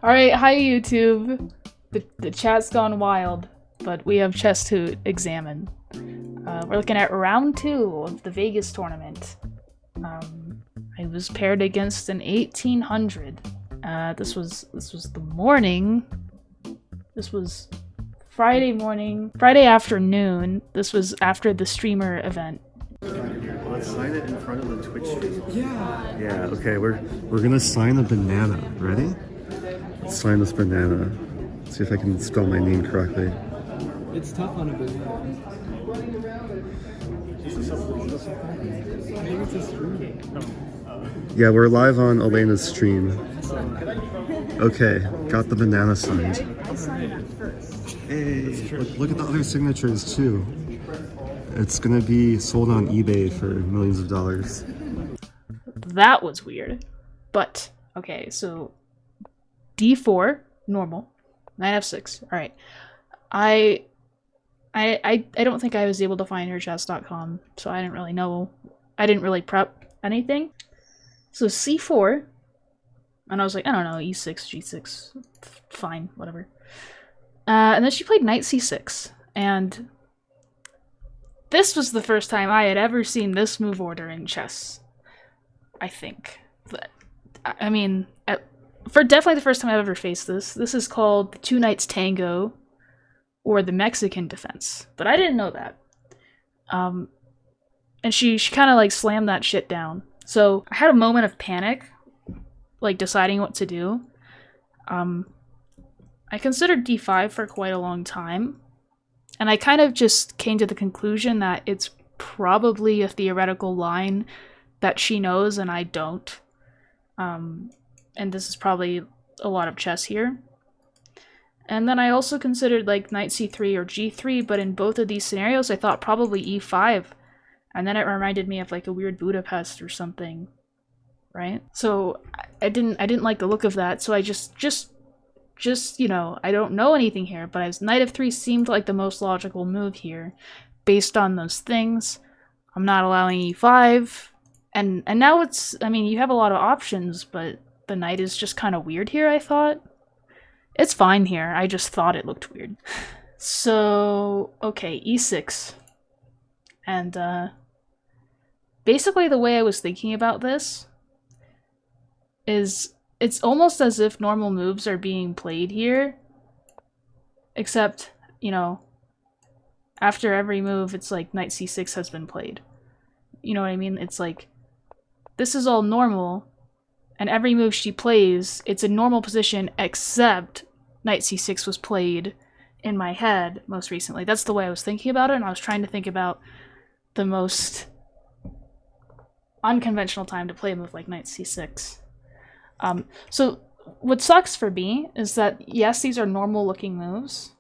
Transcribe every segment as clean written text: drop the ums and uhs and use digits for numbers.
Alright, hi YouTube. The chat's gone wild, but we have chess to examine. We're looking at round 2 of the Vegas tournament. I was paired against an 1800. This was the morning. This was Friday morning, Friday afternoon. This was after the streamer event. Let's sign it in front of the Twitch stream. Yeah, okay, we're gonna sign a banana. Ready? Let's sign this banana. See if I can spell my name correctly. It's tough on a banana. Maybe it's a stream. Yeah, we're live on Elena's stream. Okay, got the banana signed. Hey, look at the other signatures too. It's gonna be sold on eBay for millions of dollars. That was weird. But, okay, so D4, normal. Knight F6. Alright. I don't think I was able to find her chess.com, so I didn't really know. I didn't really prep anything. So C4, and I was like, I don't know, E6, G6, fine, whatever. And then she played Knight C6, and this was the first time I had ever seen this move order in chess, I think. But, I mean, for definitely the first time I've ever faced this. This is called the Two Knights Tango, or the Mexican defense, but I didn't know that. And she kind of like slammed that shit down. So I had a moment of panic, like deciding what to do. I considered D5 for quite a long time, and I kind of just came to the conclusion that it's probably a theoretical line that she knows and I don't. And this is probably a lot of chess here. And then I also considered like Knight C3 or G3, but in both of these scenarios I thought probably E5. And then it reminded me of like a weird Budapest or something, right? So I didn't like the look of that, so I just you know, I don't know anything here, but as Knight F3 seemed like the most logical move here based on those things. I'm not allowing E5, and now it's, I mean, you have a lot of options, but the knight is just kind of weird here, I thought. It's fine here, I just thought it looked weird. So, okay, E6. And, basically the way I was thinking about this is it's almost as if normal moves are being played here, except, you know, after every move, it's like Knight C6 has been played. You know what I mean? It's like, this is all normal, and every move she plays, it's a normal position, except Knight C6 was played in my head most recently. That's the way I was thinking about it, and I was trying to think about the most unconventional time to play a move like Knight C6. So what sucks for me is that, yes, these are normal looking moves,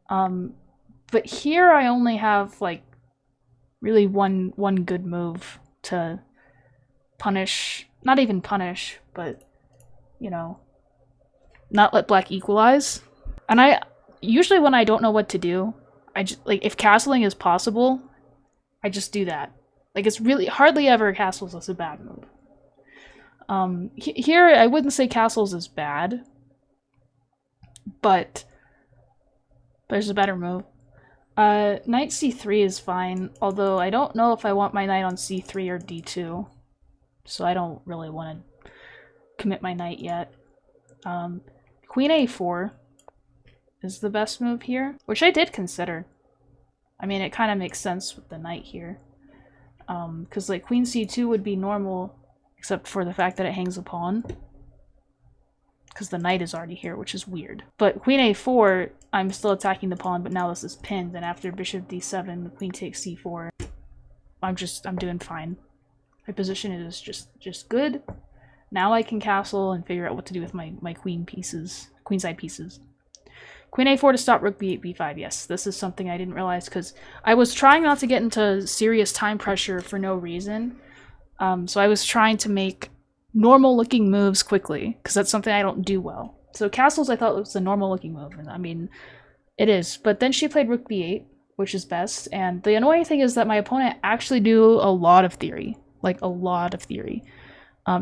but here I only have like really one good move to punish, not even punish, but, you know, not let black equalize. And I usually, when I don't know what to do, I just, like, if castling is possible, I just do that. Like, it's really hardly ever castles is a bad move. Here, I wouldn't say castles is bad, but there's a better move. Knight c3 is fine, although I don't know if I want my knight on c3 or d2, so I don't really want to commit my knight yet. Queen a4 is the best move here, which I did consider. I mean, it kind of makes sense with the knight here, because like queen c2 would be normal, except for the fact that it hangs a pawn, because the knight is already here, which is weird. But queen a4, I'm still attacking the pawn, but now this is pinned, and after bishop d7, the queen takes c4. I'm doing fine. My position is just good. Now I can castle and figure out what to do with my queenside pieces. Queen a4 to stop rook b8, b5. Yes, this is something I didn't realize, because I was trying not to get into serious time pressure for no reason. So I was trying to make normal looking moves quickly, because that's something I don't do well. So castles I thought was a normal looking move, and I mean, it is. But then she played rook b8, which is best, and the annoying thing is that my opponent actually knew a lot of theory. Like, a lot of theory.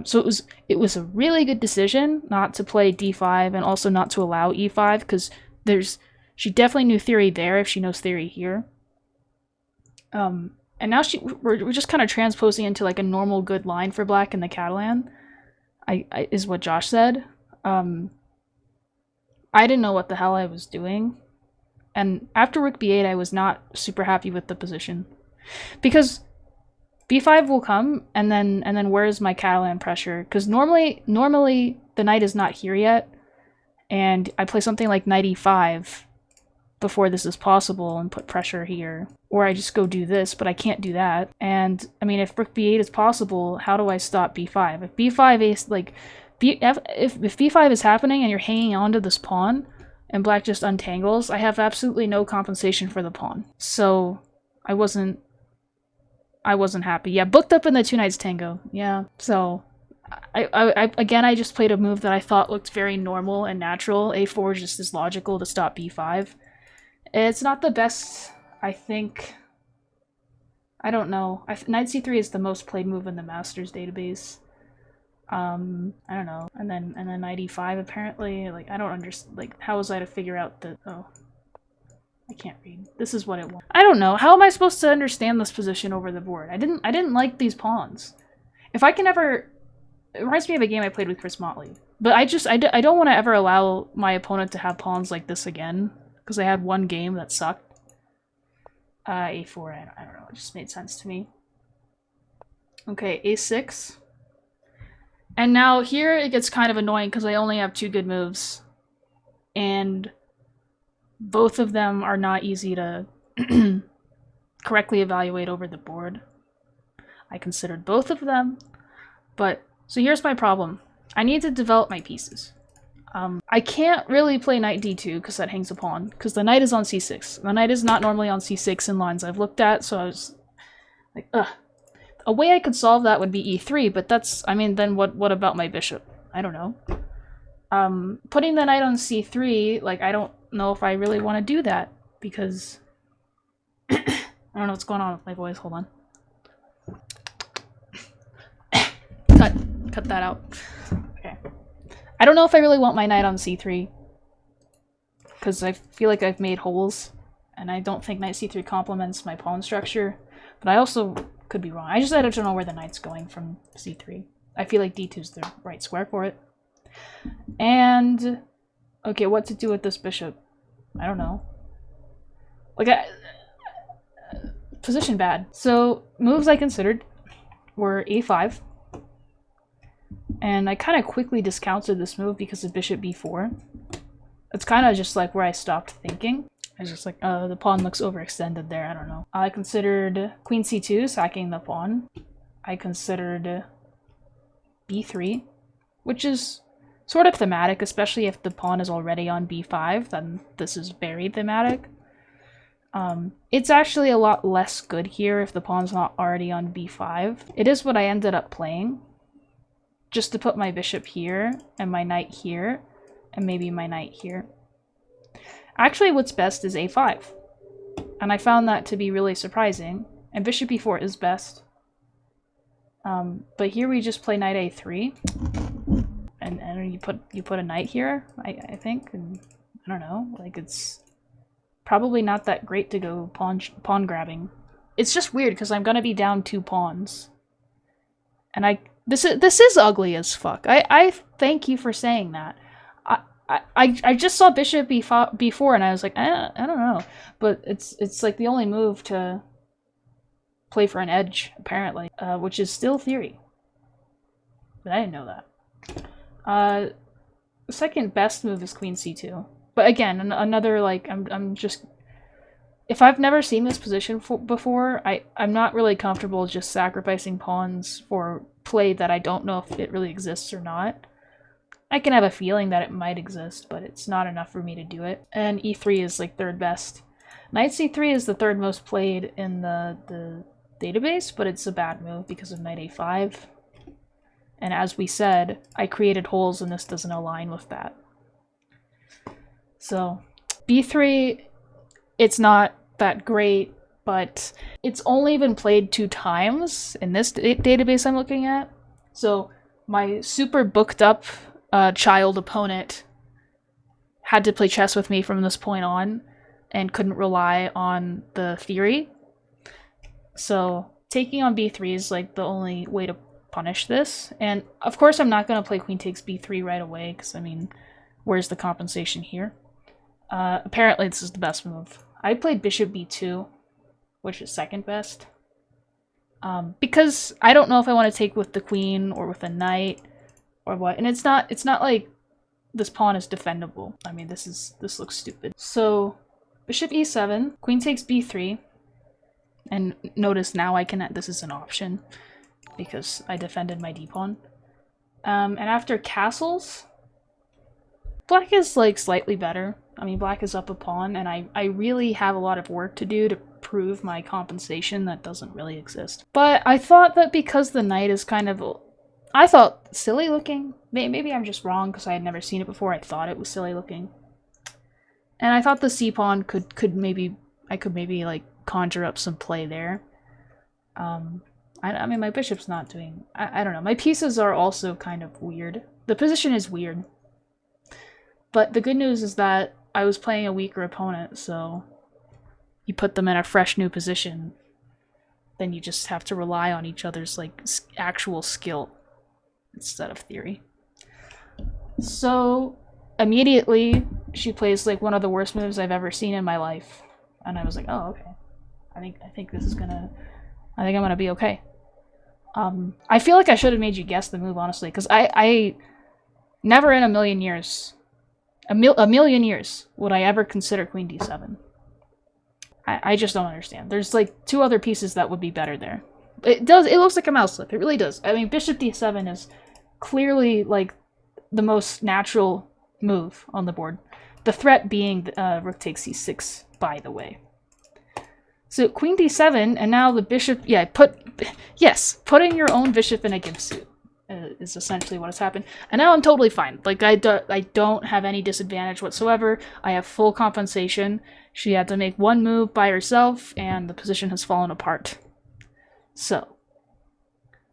So it was a really good decision not to play d5 and also not to allow e5, because she definitely knew theory there if she knows theory here. And now we're just kind of transposing into like a normal good line for black in the Catalan. Is what Josh said. I didn't know what the hell I was doing, and after rook b8, I was not super happy with the position, because b5 will come, and then where's my Catalan pressure? Because normally the knight is not here yet, and I play something like knight e5 before this is possible and put pressure here, or I just go do this, but I can't do that. And I mean, if rook b8 is possible, how do I stop b5? If b5 is like if b5 is happening and you're hanging on to this pawn and black just untangles, I have absolutely no compensation for the pawn. So I wasn't happy. Yeah, booked up in the two knights tango. Yeah. So I just played a move that I thought looked very normal and natural. a4 just is logical to stop b5. It's not the best, I think. I don't know. Knight c3 is the most played move in the Masters database. I don't know. And then knight e5 apparently. Like, I don't understand. Like, how was I to figure out that? Oh, I can't read. This is what it was. I don't know. How am I supposed to understand this position over the board? I didn't like these pawns. If I can ever, it reminds me of a game I played with Chris Motley. But I don't want to ever allow my opponent to have pawns like this again, because I had one game that sucked. a4, I don't know, it just made sense to me. Okay, a6. And now here it gets kind of annoying because I only have two good moves. And both of them are not easy to correctly evaluate over the board. I considered both of them, but so here's my problem. I need to develop my pieces. I can't really play knight d2 because that hangs a pawn, because the knight is on c6. The knight is not normally on c6 in lines I've looked at, so I was like, ugh. A way I could solve that would be e3, but that's, I mean, then what about my bishop? I don't know. Putting the knight on c3, like, I don't know if I really want to do that, because I don't know what's going on with my voice. Hold on. Cut that out. Okay. I don't know if I really want my knight on c3, because I feel like I've made holes, and I don't think knight c3 complements my pawn structure, but I also could be wrong. I don't know where the knight's going from c3. I feel like d2 is the right square for it. And, okay, what to do with this bishop? I don't know. Like, position bad. So, moves I considered were a5. And I kind of quickly discounted this move because of bishop b4. It's kind of just like where I stopped thinking. I was just like, the pawn looks overextended there, I don't know. I considered queen c2, sacking the pawn. I considered b3, which is sort of thematic, especially if the pawn is already on b5, then this is very thematic. It's actually a lot less good here if the pawn's not already on b5. It is what I ended up playing, just to put my bishop here, and my knight here, and maybe my knight here. Actually, what's best is a5, and I found that to be really surprising, and bishop e4 is best. But here we just play knight a3, and you put a knight here, I think, and I don't know, like, it's probably not that great to go pawn grabbing. It's just weird because I'm gonna be down 2 pawns, and this is ugly as fuck. I thank you for saying that. I just saw bishop b4 and I was like, I don't know, but it's like the only move to play for an edge apparently, which is still theory. But I didn't know that. The second best move is queen c2, but again, another, like, I'm just, if I've never seen this position before, I'm not really comfortable just sacrificing pawns for play that I don't know if it really exists or not. I can have a feeling that it might exist, but it's not enough for me to do it. And e3 is like third best. Knight c3 is the third most played in the database, but it's a bad move because of knight a5. And as we said, I created holes and this doesn't align with that. So b3, it's not that great, but it's only been played 2 times in this database I'm looking at. So my super booked up child opponent had to play chess with me from this point on and couldn't rely on the theory. So taking on b3 is like the only way to punish this. And of course I'm not going to play queen takes b3 right away, because I mean, where's the compensation here? Apparently this is the best move. I played bishop b2, which is second best. Because I don't know if I want to take with the queen or with a knight or what. And it's not like this pawn is defendable. I mean, this looks stupid. So bishop e7, queen takes b3. And notice now this is an option because I defended my d-pawn. And after castles, black is like slightly better. I mean, black is up a pawn, and I really have a lot of work to do to prove my compensation that doesn't really exist. But I thought that because the knight is kind of, I thought silly looking. Maybe I'm just wrong because I had never seen it before. I thought it was silly looking. And I thought the c-pawn could maybe like conjure up some play there. I mean, my bishop's not doing, I don't know. My pieces are also kind of weird. The position is weird. But the good news is that I was playing a weaker opponent, so you put them in a fresh new position, then you just have to rely on each other's like actual skill instead of theory. So immediately she plays like one of the worst moves I've ever seen in my life, and I was like, oh, okay. I think this is gonna, I think I'm gonna be okay. I feel like I should have made you guess the move, honestly, because I never in a million years, a million years would I ever consider queen d7. I just don't understand. There's like two other pieces that would be better there. It looks like a mouse slip. It really does. I mean, bishop d7 is clearly like the most natural move on the board. The threat being rook takes c6, by the way. So queen d7, and now the bishop, yeah, putting your own bishop in a give suit is essentially what has happened. And now I'm totally fine. Like, I don't have any disadvantage whatsoever. I have full compensation. She had to make one move by herself, and the position has fallen apart. So,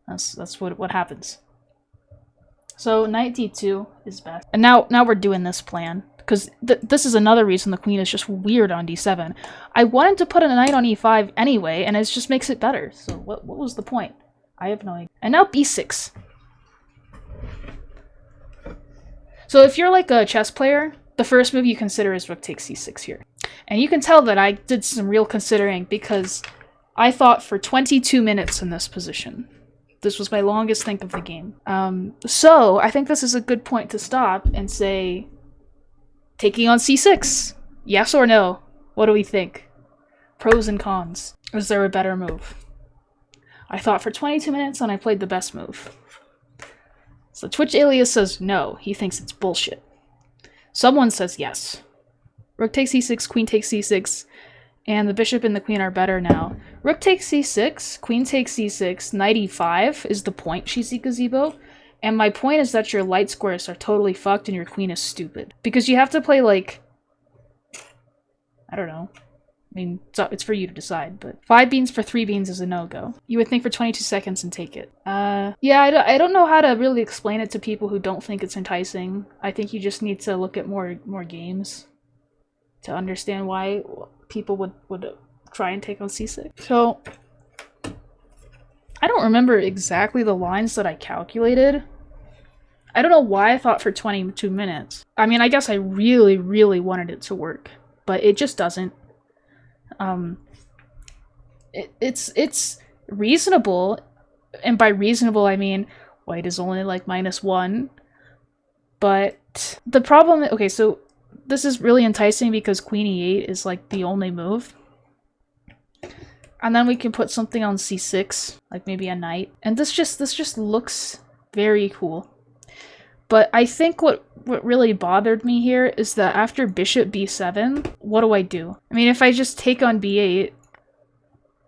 that's what happens. So knight d2 is best. And now we're doing this plan. Because this is another reason the queen is just weird on d7. I wanted to put a knight on e5 anyway, and it just makes it better. So what was the point? I have no idea. And now b6. So if you're like a chess player, the first move you consider is rook takes c6 here. And you can tell that I did some real considering because I thought for 22 minutes in this position. This was my longest think of the game. So I think this is a good point to stop and say, taking on c6, yes or no? What do we think? Pros and cons. Is there a better move? I thought for 22 minutes and I played the best move. So Twitch Alias says no, he thinks it's bullshit. Someone says yes. Rook takes c6, queen takes c6, and the bishop and the queen are better now. Rook takes c6, queen takes c6, knight e5 is the point, Shizi Gazebo. And my point is that your light squares are totally fucked and your queen is stupid. Because you have to play, like, I don't know. I mean, it's for you to decide, but 5 beans for 3 beans is a no-go. You would think for 22 seconds and take it. Yeah, I don't know how to really explain it to people who don't think it's enticing. I think you just need to look at more games to understand why people would try and take on c6. So, I don't remember exactly the lines that I calculated. I don't know why I thought for 22 minutes. I mean, I guess I really, really wanted it to work, but it just doesn't. It's reasonable, and by reasonable I mean white is only like -1, but the problem, okay, so this is really enticing because queen e8 is like the only move. And then we can put something on c6, like maybe a knight. And this just looks very cool. But I think what really bothered me here is that after bishop b7, what do I do? I mean, if I just take on b8,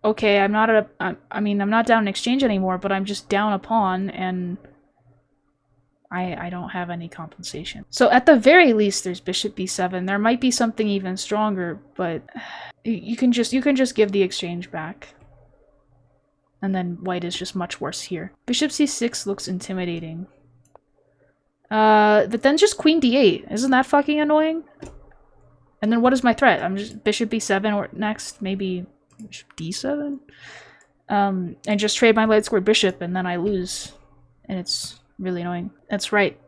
okay, I'm not down an exchange anymore, but I'm just down a pawn, and I don't have any compensation. So at the very least, there's bishop b7. There might be something even stronger, but you can just give the exchange back. And then white is just much worse here. Bishop c6 looks intimidating. But then just queen d8. Isn't that fucking annoying? And then what is my threat? I'm just bishop b7 or next, maybe bishop d7? And just trade my light squared bishop and then I lose. And it's really annoying. That's right.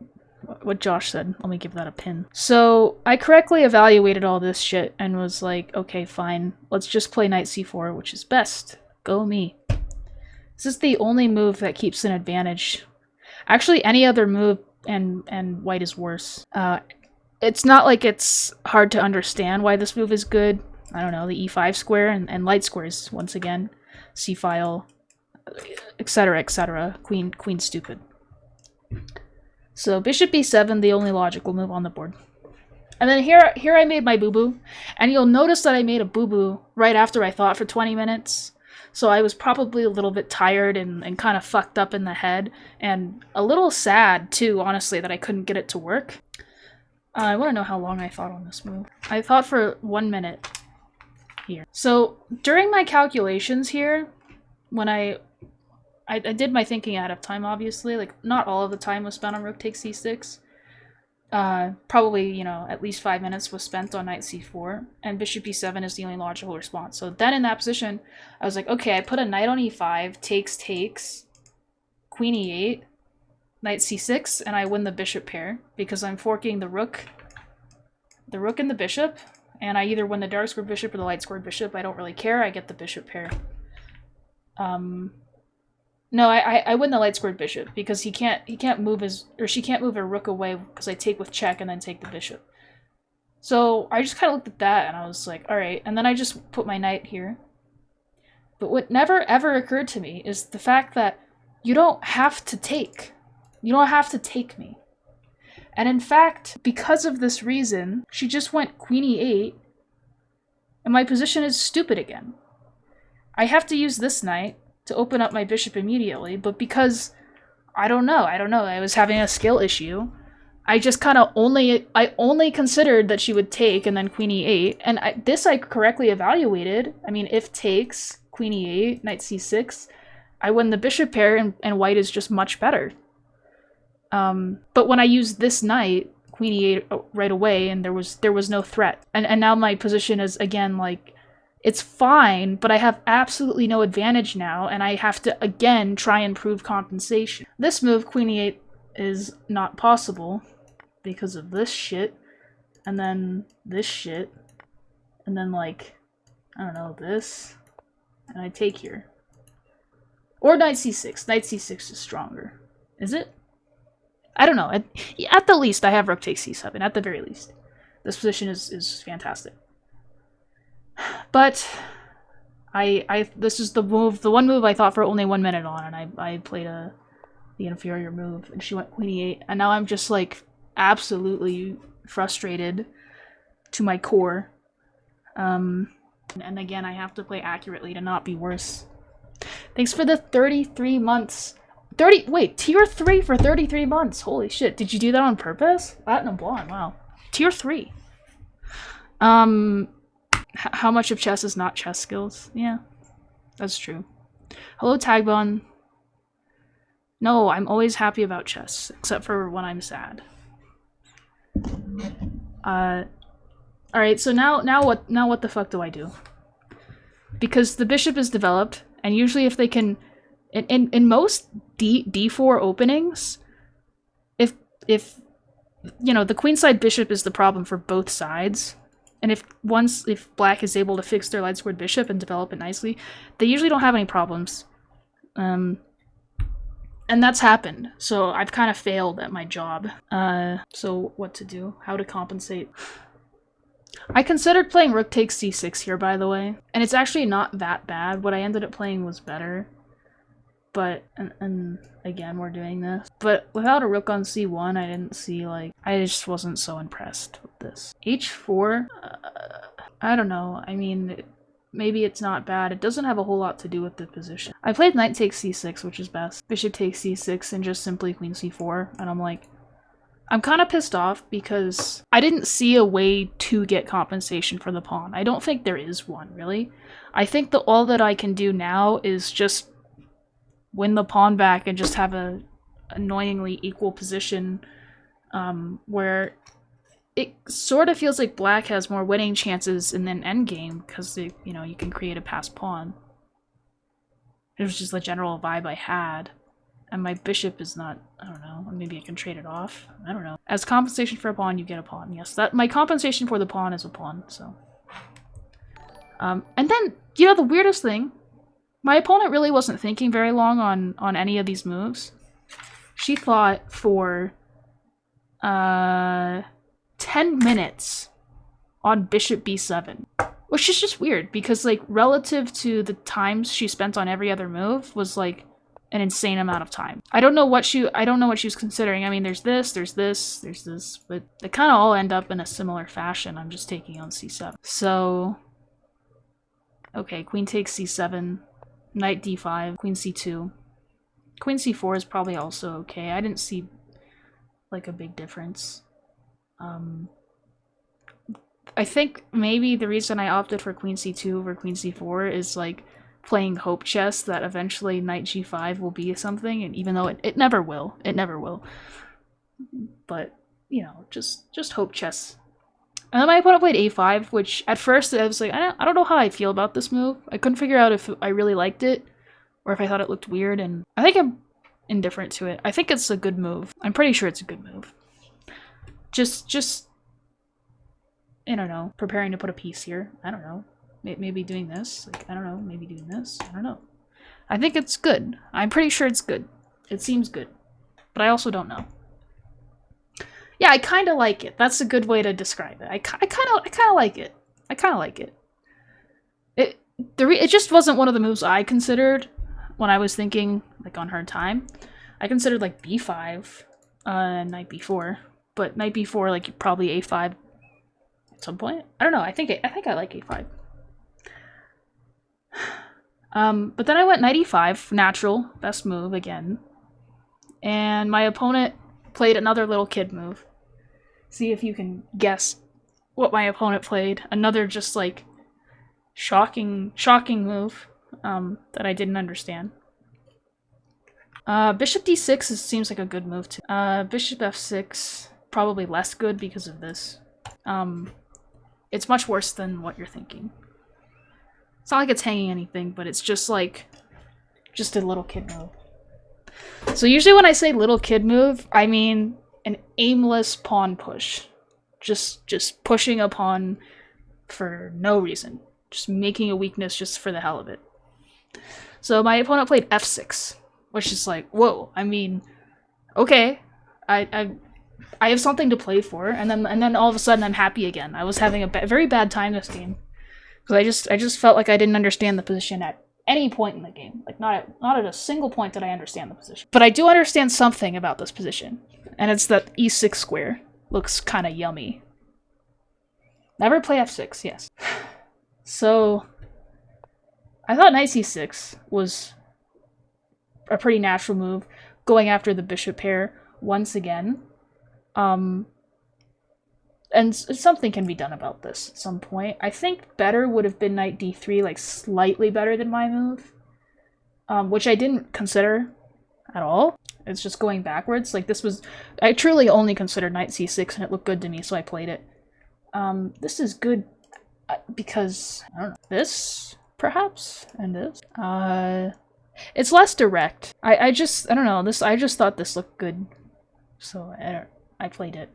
What Josh said. Let me give that a pin. So I correctly evaluated all this shit and was like, okay, fine. Let's just play knight c4, which is best. Go me. This is the only move that keeps an advantage. Actually, any other move and white is worse. It's not like it's hard to understand why this move is good. I don't know, the e5 square and light squares, once again. C-file, etc., etc. Queen stupid. So bishop b7, the only logical move on the board. And then here I made my boo-boo. And you'll notice that I made a boo-boo right after I thought for 20 minutes. So I was probably a little bit tired and kind of fucked up in the head. And a little sad, too, honestly, that I couldn't get it to work. I want to know how long I thought on this move. I thought for 1 minute here. So during my calculations here, when I did my thinking ahead of time, obviously. Like, not all of the time was spent on rook takes c6. Probably, you know, at least 5 minutes was spent on knight c4, and bishop e7 is the only logical response. So then in that position, I was like, okay, I put a knight on e5, takes, queen e8, knight c6, and I win the bishop pair, because I'm forking the rook and the bishop, and I either win the dark squared bishop or the light squared bishop. I don't really care, I get the bishop pair. No, I win the light squared bishop because he can't move his, or she can't move her rook away because I take with check and then take the bishop. So I just kind of looked at that and I was like, all right. And then I just put my knight here. But what never ever occurred to me is the fact that you don't have to take. You don't have to take me. And in fact, because of this reason, she just went queen e8 and my position is stupid again. I have to use this knight to open up my bishop immediately, but because I don't know, I was having a skill issue, I just kind of only considered that she would take and then queen e8, and this I correctly evaluated. I mean, if takes, queen e8, knight c6, I win the bishop pair and white is just much better. But when I used this knight, queen e8 right away, and there was no threat, and now my position is again like, it's fine, but I have absolutely no advantage now, and I have to, again, try and prove compensation. This move, queen e8, is not possible because of this shit, and then this shit, and then, like, I don't know, this, and I take here. Or knight c6. Knight c6 is stronger. Is it? I don't know. At the least, I have rook takes c7, at the very least. This position is fantastic. But this is the one move I thought for only 1 minute on, and I played the inferior move, and she went queen e8, and now I'm just like absolutely frustrated to my core. And again, I have to play accurately to not be worse. Thanks for the 33 months. Wait, tier 3 for 33 months. Holy shit, did you do that on purpose? Platinum blonde, wow. Tier 3. How much of chess is not chess skills? Yeah, that's true. Hello, Tagbon. No, I'm always happy about chess, except for when I'm sad. Alright, so now what the fuck do I do? Because the bishop is developed, and usually if they can, in most d4 openings, if you know, the queenside bishop is the problem for both sides. And if black is able to fix their light squared bishop and develop it nicely, they usually don't have any problems. And that's happened. So I've kind of failed at my job. So what to do? How to compensate? I considered playing rook takes c6 here, by the way. And it's actually not that bad. What I ended up playing was better. But, and again, we're doing this. But without a rook on c1, I didn't see, like, I just wasn't so impressed with this. h4? I don't know. I mean, maybe it's not bad. It doesn't have a whole lot to do with the position. I played knight takes c6, which is best. Bishop takes c6 and just simply queen c4. And I'm like, I'm kind of pissed off because I didn't see a way to get compensation for the pawn. I don't think there is one, really. I think that all that I can do now is just win the pawn back and just have a annoyingly equal position, where it sort of feels like black has more winning chances in an endgame because you know, you can create a passed pawn. It was just the general vibe I had. And my bishop is not, I don't know, maybe I can trade it off. I don't know. As compensation for a pawn, you get a pawn. Yes, that my compensation for the pawn is a pawn, so. And then, you know, the weirdest thing, my opponent really wasn't thinking very long on any of these moves. She thought for 10 minutes on bishop b7. Which is just weird, because, like, relative to the times she spent on every other move was, like, an insane amount of time. I don't know what she was considering. I mean, there's this, but they kind of all end up in a similar fashion. I'm just taking on c7. So, okay, queen takes c7, knight d5, queen c2. Queen c4 is probably also okay. I didn't see, like, a big difference. I think maybe the reason I opted for queen c2 over queen c4 is, like, playing hope chess that eventually knight g5 will be something, and even though it never will. It never will. But, you know, just hope chess. And then my opponent played a5, which at first I was like, I don't know how I feel about this move. I couldn't figure out if I really liked it or if I thought it looked weird, and I think I'm indifferent to it. I think it's a good move. I'm pretty sure it's a good move. Just I don't know, preparing to put a piece here. I don't know. Maybe doing this. Like, I don't know. Maybe doing this. I don't know. I think it's good. I'm pretty sure it's good. It seems good. But I also don't know. Yeah, I kind of like it. That's a good way to describe it. I kind of like it. I kind of like it. It just wasn't one of the moves I considered when I was thinking, like, on hard time. I considered, like, b5, knight b4. But knight b4, like, probably a5 at some point. I don't know. I think I like a5. But then I went knight e5, natural, best move again. And my opponent played another little kid move. See if you can guess what my opponent played. Another just, like, shocking move that I didn't understand. Bishop d6 seems like a good move too. Bishop f6, probably less good because of this. It's much worse than what you're thinking. It's not like it's hanging anything, but it's just, like, just a little kid move. So usually when I say little kid move, I mean an aimless pawn push. Just pushing a pawn for no reason. Just making a weakness just for the hell of it. So my opponent played f6, which is like, whoa, I mean, okay. I have something to play for, and then all of a sudden I'm happy again. I was having a very bad time this game. Because I just felt like I didn't understand the position at any point in the game. Like, not at a single point did I understand the position. But I do understand something about this position. And it's that e6 square looks kind of yummy. Never play f6, yes. So, I thought knight c6 was a pretty natural move, going after the bishop pair once again. And something can be done about this at some point. I think better would have been knight d3, like, slightly better than my move. Which I didn't consider at all. It's just going backwards. Like, this was... I truly only considered knight c6, and it looked good to me, so I played it. This is good because... I don't know. This, perhaps? And this? It's less direct. I don't know. I just thought this looked good. So, I played it.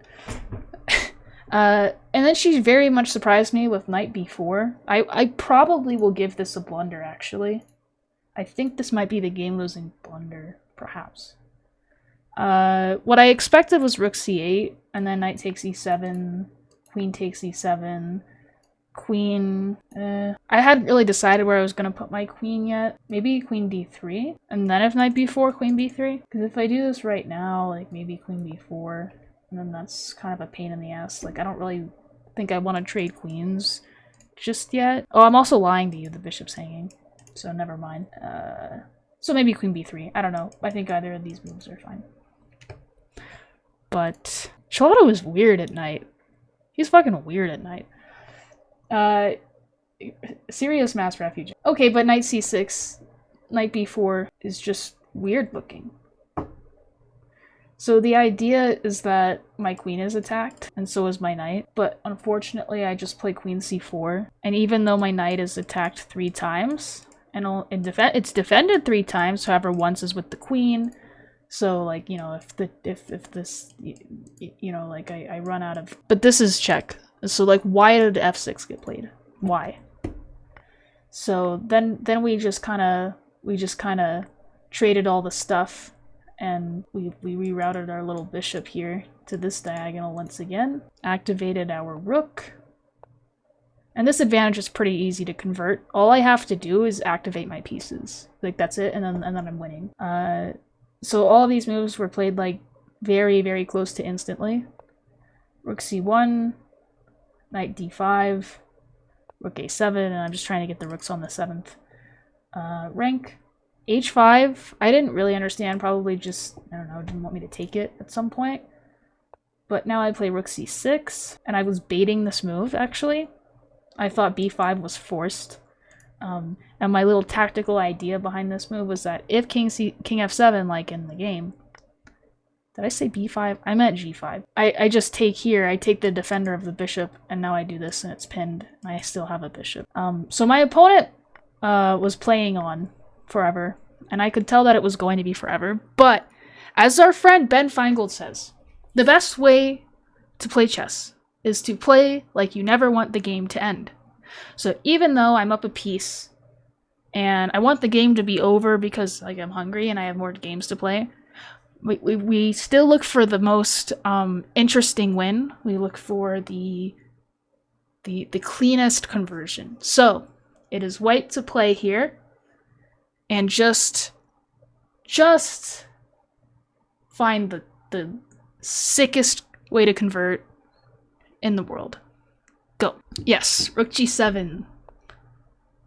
And then she very much surprised me with knight b4. I probably will give this a blunder, actually. I think this might be the game-losing blunder, perhaps. What I expected was rook c8, and then knight takes e7, queen takes e7, queen... I hadn't really decided where I was going to put my queen yet. Maybe queen d3, and then if knight b4, queen b3? Because if I do this right now, like, maybe queen b4... and then that's kind of a pain in the ass. Like, I don't really think I want to trade queens just yet. Oh, I'm also lying to you. The bishop's hanging. So never mind. So maybe queen b3. I don't know. I think either of these moves are fine. But Cholato is weird at night. He's fucking weird at night. Serious mass refuge. Okay, but knight c6, knight b4 is just weird looking. So the idea is that my queen is attacked, and so is my knight, but unfortunately I just play queen c4, and even though my knight is attacked 3 times, and it's defended 3 times, however once is with the queen, so like, you know, if this, you know, like I run out of... But this is check, so like why did f6 get played? Why? So then we just kind of traded all the stuff, and we rerouted our little bishop here to this diagonal once again. Activated our rook. And this advantage is pretty easy to convert. All I have to do is activate my pieces. Like, that's it, and then I'm winning. So all of these moves were played like very, very close to instantly. Rook c1, knight d5, rook a7, and I'm just trying to get the rooks on the 7th rank. h5, I didn't really understand, probably just, I don't know, didn't want me to take it at some point. But now I play rook c6, and I was baiting this move, actually. I thought b5 was forced. And my little tactical idea behind this move was that if king f7, like in the game... Did I say b5? I meant g5. I just take here, I take the defender of the bishop, and now I do this and it's pinned, and I still have a bishop. So my opponent was playing on forever, and I could tell that it was going to be forever, but as our friend Ben Feingold says, the best way to play chess is to play like you never want the game to end. So even though I'm up a piece and I want the game to be over because like I'm hungry and I have more games to play, we still look for the most interesting win. We look for the cleanest conversion. So it is white to play here and just find the sickest way to convert in the world. Go. Yes, rook g7.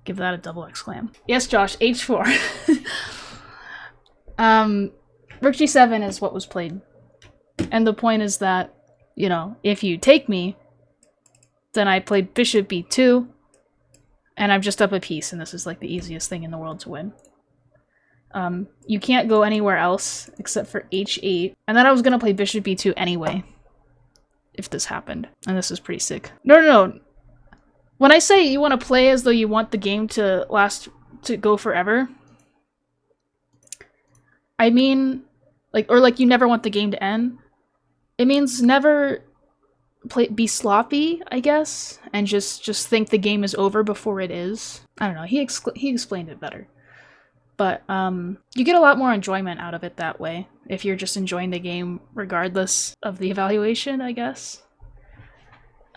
Give that a double exclam. Yes, Josh, h4. Rook g7 is what was played. And the point is that, you know, if you take me, then I played bishop b2, and I'm just up a piece, and this is like the easiest thing in the world to win. You can't go anywhere else except for h8, and then I was gonna play bishop b2 anyway, if this happened, and this is pretty sick. No. When I say you want to play as though you want the game to go forever, I mean, like you never want the game to end. It means never be sloppy, I guess, and just think the game is over before it is. I don't know. He explained it better, but you get a lot more enjoyment out of it that way if you're just enjoying the game regardless of the evaluation, I guess.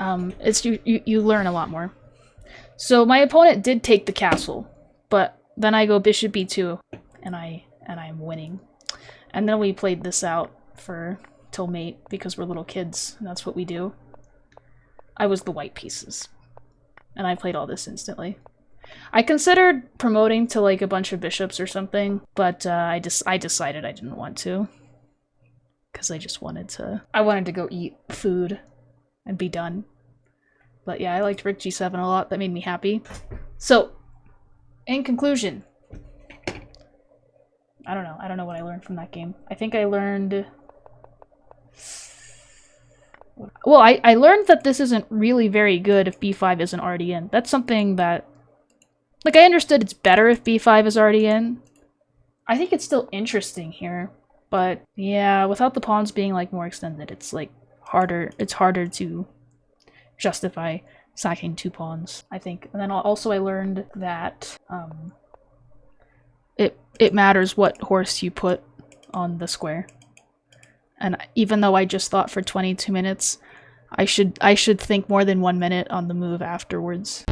It's you learn a lot more. So my opponent did take the castle, but then I go bishop b2, and I'm winning. And then we played this out till mate because we're little kids, and that's what we do. I was the white pieces, and I played all this instantly. I considered promoting to like a bunch of bishops or something, but I decided I didn't want to, because I wanted to go eat food and be done. But yeah, I liked rook g7 a lot. That made me happy. So, in conclusion, I don't know what I learned from that game. I think I learned... Well, I learned that this isn't really very good if b5 isn't already in. That's something that... Like, I understood it's better if b5 is already in. I think it's still interesting here. But, yeah, without the pawns being, like, more extended, it's, like, harder. It's harder to justify sacking 2 pawns, I think. And then also I learned that, it matters what horse you put on the square. And even though I just thought for 22 minutes, I should think more than 1 minute on the move afterwards.